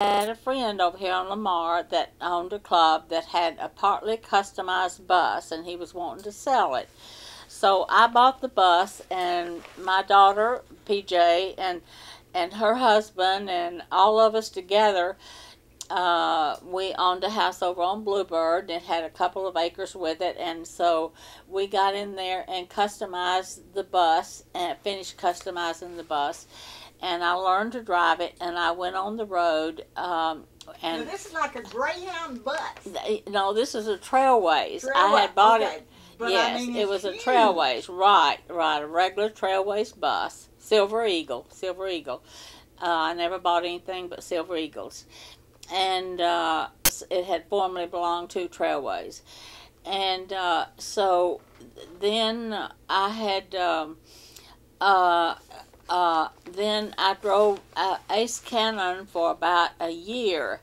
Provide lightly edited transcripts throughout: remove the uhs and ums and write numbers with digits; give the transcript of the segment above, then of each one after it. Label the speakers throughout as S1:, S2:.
S1: had a friend over here on Lamar that owned a club that had a partly customized bus, and he was wanting to sell it. So I bought the bus, and my daughter PJ and her husband and all of us together, we owned a house over on Bluebird. It had a couple of acres with it, and so we got in there and customized the bus and finished customizing the bus. And I learned to drive it, and I went on the road.
S2: And now this is like a Greyhound bus.
S1: No, this is a Trailways.
S2: Trailway.
S1: I had bought
S2: okay.
S1: it.
S2: But
S1: Yes,
S2: I mean,
S1: it was a
S2: huge.
S1: Trailways. Right, a regular Trailways bus, Silver Eagle. I never bought anything but Silver Eagles, and it had formerly belonged to Trailways, and so then I had. Then I drove Ace Cannon for about a year,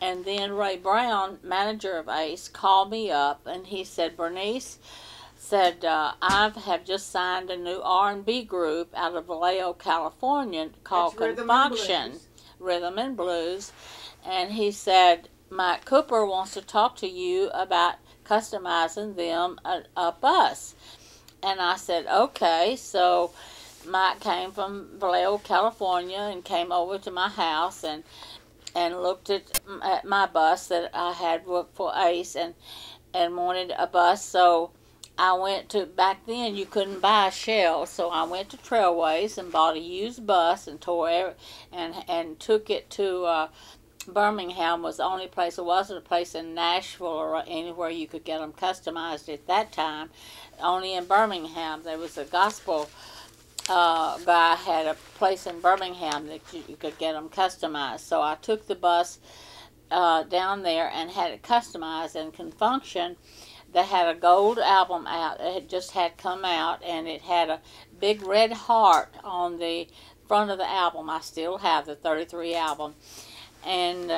S1: and then Ray Brown, manager of Ace, called me up and he said, "Bernice," said, "I have just signed a new R&B group out of Vallejo, California called
S2: That's
S1: Confunction, Rhythm and Blues," and he said, "Mike Cooper wants to talk to you about customizing them a bus." And I said, "Okay." So Mike came from Vallejo, California, and came over to my house and looked at my bus that I had for Ace and wanted a bus. So I went to, back then you couldn't buy shells, so I went to Trailways and bought a used bus and and took it to Birmingham. Was the only place. It wasn't a place in Nashville or anywhere you could get them customized at that time. Only in Birmingham. There was a gospel guy had a place in Birmingham that you could get them customized. So I took the bus down there and had it customized. And Confunction, they had a gold album out. It just had come out, and it had a big red heart on the front of the album. I still have the 33 album, and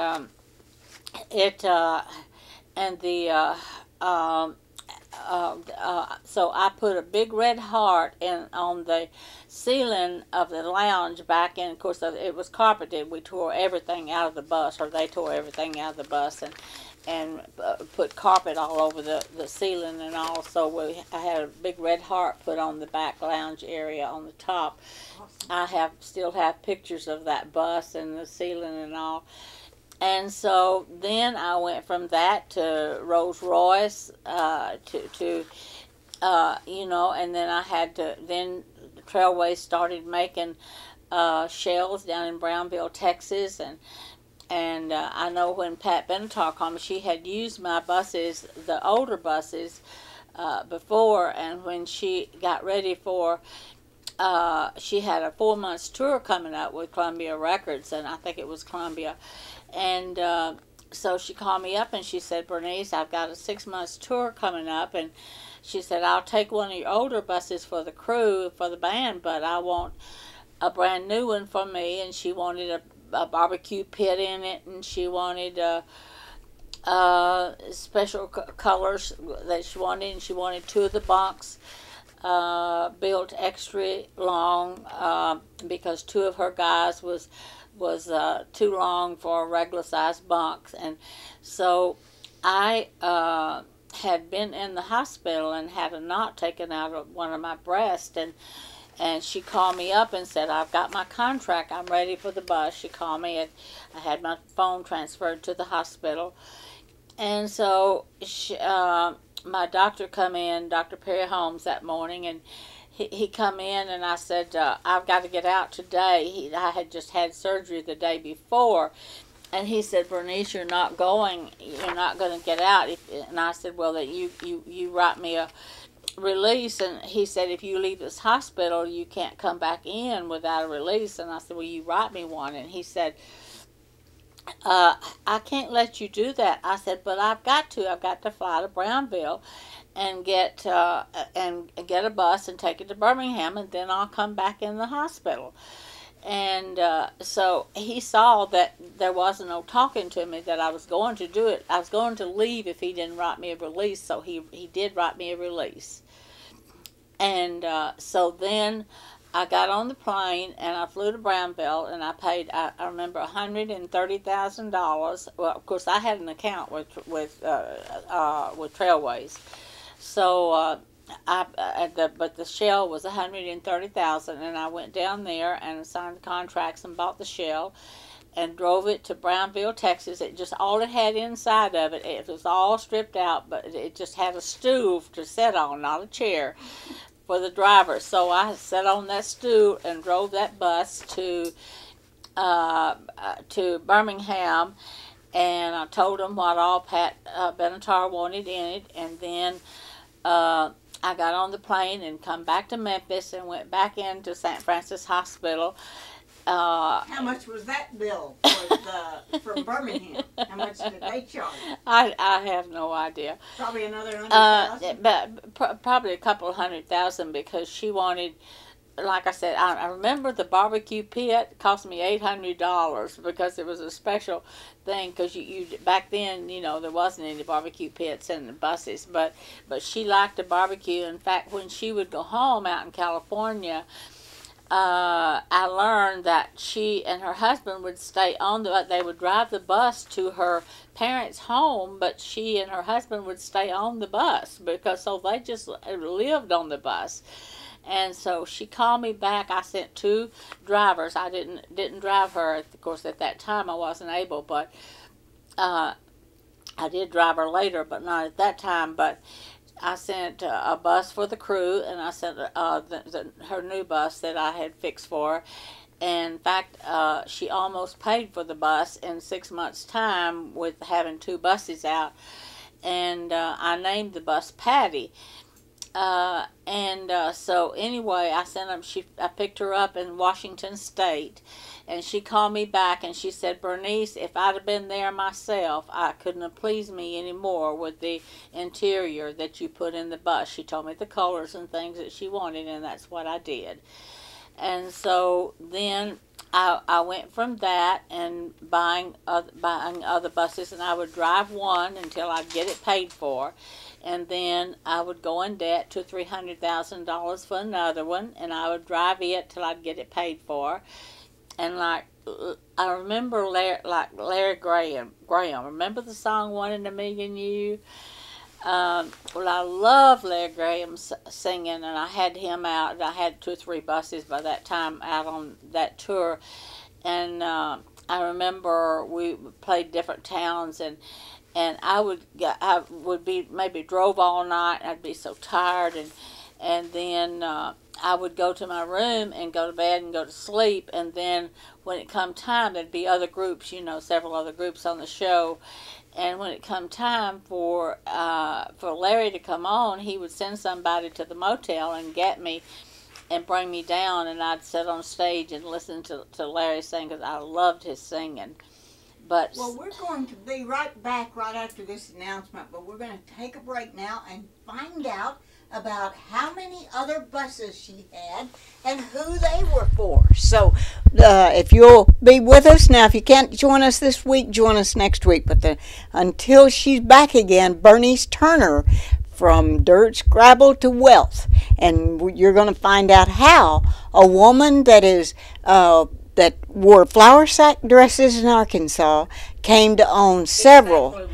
S1: it and the so I put a big red heart on the ceiling of the lounge back in. Of course, it was carpeted. We tore everything out of the bus, or they tore everything out of the bus, and put carpet all over the ceiling and all. So I had a big red heart put on the back lounge area on the top.
S2: Awesome.
S1: I still have pictures of that bus and the ceiling and all. And so then I went from that to Rolls Royce, and then I had to, then Trailways started making shells down in Brownville, Texas, and I know when Pat Benatar called me, she had used my buses, the older buses, before, and when she got ready for, she had a 4 months tour coming up with Columbia Records, and I think it was Columbia. And so she called me up and she said, "Bernice, I've got a 6 months tour coming up," and she said, "I'll take one of your older buses for the crew, for the band, but I want a brand new one for me." And she wanted a barbecue pit in it, and she wanted special colors that she wanted, and she wanted two of the bunks built extra long because two of her guys was too long for regular size bunks. And so I had been in the hospital and had a knot taken out of one of my breasts, and she called me up and said, "I've got my contract, I'm ready for the bus." She called me, and I had my phone transferred to the hospital. And so my doctor come in, Dr. Perry Holmes, that morning, and he come in, and I said, "I've got to get out today." I had just had surgery the day before, and he said, "Bernice, you're not going to get out." And I said, "Well, that you write me a release." And he said, "If you leave this hospital, you can't come back in without a release." And I said, "Well, you write me one." And he said, "I can't let you do that." I said, "But I've got to. I've got to fly to Brownville and get a bus and take it to Birmingham, and then I'll come back in the hospital." And so he saw that there wasn't no talking to me, that I was going to do it. I was going to leave if he didn't write me a release, so he did write me a release. And so then I got on the plane and I flew to Brownville, and I paid. I remember $130,000. Well, of course, I had an account with Trailways, so but the shell was $130,000, and I went down there and signed the contracts and bought the shell, and drove it to Brownville, Texas. It just all it had inside of it. It was all stripped out, but it just had a stool to sit on, not a chair, for the driver. So I sat on that stool and drove that bus to Birmingham, and I told them what all Pat Benatar wanted in it, and then I got on the plane and come back to Memphis and went back into St. Francis Hospital.
S2: How much was that bill from Birmingham? How much did they charge?
S1: I have no idea.
S2: Probably another 100,000.
S1: But probably a couple of 100,000, because she wanted. Like I said, I remember the barbecue pit cost me $800 because it was a special thing. Because you back then, there wasn't any barbecue pits in the buses, but she liked to barbecue. In fact, when she would go home out in California, I learned that she and her husband would stay on they would drive the bus to her parents' home, but she and her husband would stay on the bus so they just lived on the bus. And so she called me back. I sent 2 drivers. I didn't drive her. Of course, at that time I wasn't able, but I did drive her later, but not at that time. But I sent a bus for the crew, and I sent her new bus that I had fixed for her. And in fact, she almost paid for the bus in 6 months' time with having 2 buses out. And I named the bus Patty. So anyway, I picked her up in Washington State, and she called me back and she said, "Bernice, if I'd have been there myself, I couldn't have pleased me anymore with the interior that you put in the bus." She told me the colors and things that she wanted, and that's what I did. And so then I went from that and buying other buses, and I would drive one until I'd get it paid for. And then I would go in debt to $300,000 for another one, and I would drive it till I'd get it paid for. And I remember Larry Graham. Remember the song "One in a Million You"? Well, I love Larry Graham singing, and I had him out. I had 2 or 3 buses by that time out on that tour, and I remember we played different towns, and I would be maybe drove all night. I'd be so tired, and then I would go to my room and go to bed and go to sleep. And then when it come time, there'd be other groups, several other groups on the show. And when it come time for Larry to come on, he would send somebody to the motel and get me and bring me down, and I'd sit on stage and listen to Larry sing, because I loved his singing.
S2: Well, we're going to be right back right after this announcement, but we're going to take a break now and find out about how many other buses she had and who they were for. So if you'll be with us now, if you can't join us this week, join us next week. But until she's back again, Bernice Turner, from Dirt Scrabble to Wealth. And you're going to find out how a woman that wore flour sack dresses in Arkansas came to own several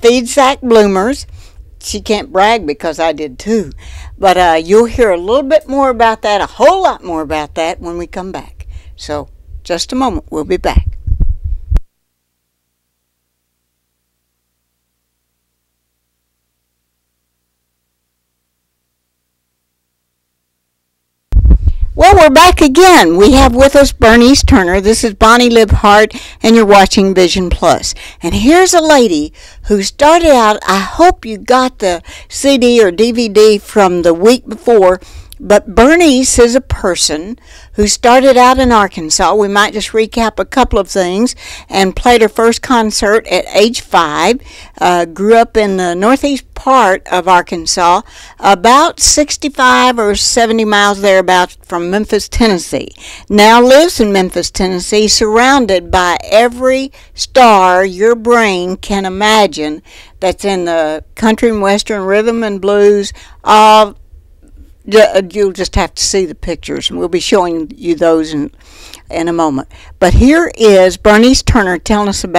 S2: feed sack bloomers. She can't brag because I did too. But you'll hear a little bit more about that, a whole lot more about that when we come back. So just a moment, we'll be back. Well, we're back again. We have with us Bernice Turner. This is Bonnie Libhart, and you're watching Vision Plus. And here's a lady who started out, I hope you got the CD or DVD from the week before, but Bernice is a person who started out in Arkansas. We might just recap a couple of things. And played her first concert at age 5. Grew up in the northeast part of Arkansas, about 65 or 70 miles thereabouts from Memphis, Tennessee. Now lives in Memphis, Tennessee, surrounded by every star your brain can imagine that's in the country and western, rhythm and blues, You'll just have to see the pictures, and we'll be showing you those in a moment. But here is Bernice Turner telling us about